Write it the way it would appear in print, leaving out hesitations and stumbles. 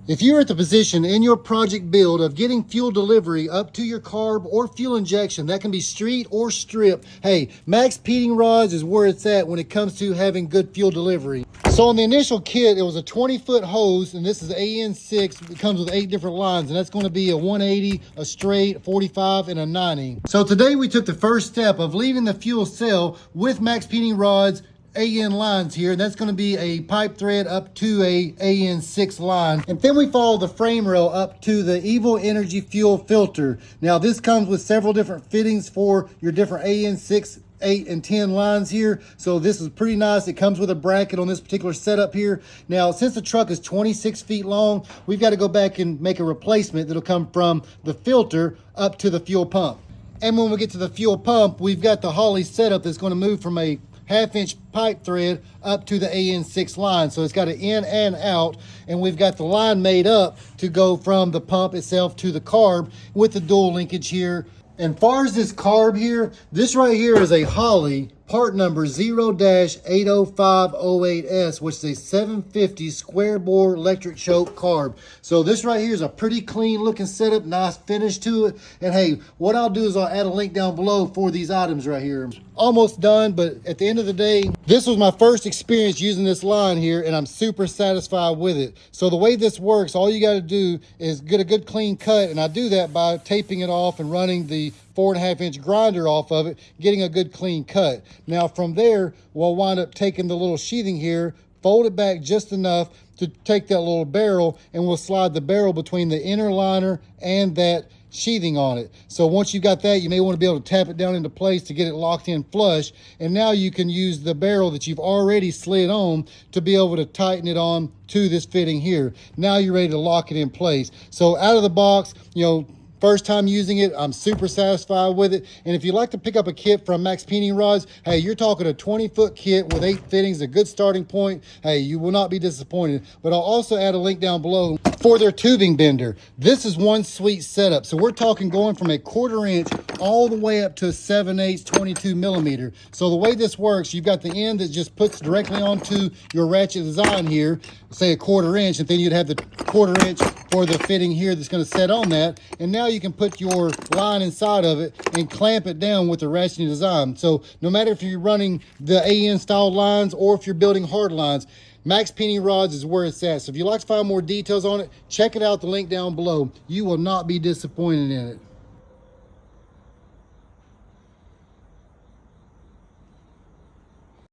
If you're at the position in your project build of getting fuel delivery up to your carb or fuel injection, that can be street or strip, hey, MaXpeedingrods is where it's at when it comes to having good fuel delivery. So on the initial kit, it was a 20-foot hose, and this is AN6. It comes with 8 different lines, and that's going to be a 180, a straight, a 45, and a 90. So today we took the first step of leaving the fuel cell with MaXpeedingrods AN lines here, and that's going to be a pipe thread up to a AN6 line, and then we follow the frame rail up to the Evil Energy fuel filter. Now this comes with several different fittings for your different AN6, 8, and 10 lines here, so this is pretty nice. It comes with a bracket on this particular setup here. Now since the truck is 26 feet long, we've got to go back and make a replacement that'll come from the filter up to the fuel pump. And when we get to the fuel pump, we've got the Holley setup that's going to move from a 1/2-inch pipe thread up to the AN6 line. So it's got an in and out, and we've got the line made up to go from the pump itself to the carb with the dual linkage here. And far as this carb here, this right here is a Holley part number 0-80508S, which is a 750 square bore electric choke carb. So this right here is a pretty clean looking setup, nice finish to it. And hey, what I'll do is I'll add a link down below for these items right here. Almost done, but at the end of the day, this was my first experience using this line here, and I'm super satisfied with it. So the way this works, all you got to do is get a good clean cut, and I do that by taping it off and running the 4.5-inch grinder off of it, getting a good clean cut. Now from there, we'll wind up taking the little sheathing here, fold it back just enough to take that little barrel, and we'll slide the barrel between the inner liner and that sheathing on it. So once you've got that, you may want to be able to tap it down into place to get it locked in flush, and now you can use the barrel that you've already slid on to be able to tighten it on to this fitting here. Now you're ready to lock it in place. So out of the box, you know, first time using it, I'm super satisfied with it. And if you'd like to pick up a kit from MaXpeedingrods, hey, you're talking a 20-foot kit with 8 fittings, a good starting point. Hey, you will not be disappointed. But I'll also add a link down below for their tubing bender. This is one sweet setup. So we're talking going from a 1/4 inch all the way up to 7/8 22 millimeter. So the way this works, you've got the end that just puts directly onto your ratchet design here, say a 1/4 inch, and then you'd have the 1/4 inch for the fitting here that's going to set on that. And now you can put your line inside of it and clamp it down with the ratcheting design. So no matter if you're running the AN style lines or if you're building hard lines, MaXpeedingrods is where it's at. So if you'd like to find more details on it, check it out, the link down below. You will not be disappointed in it.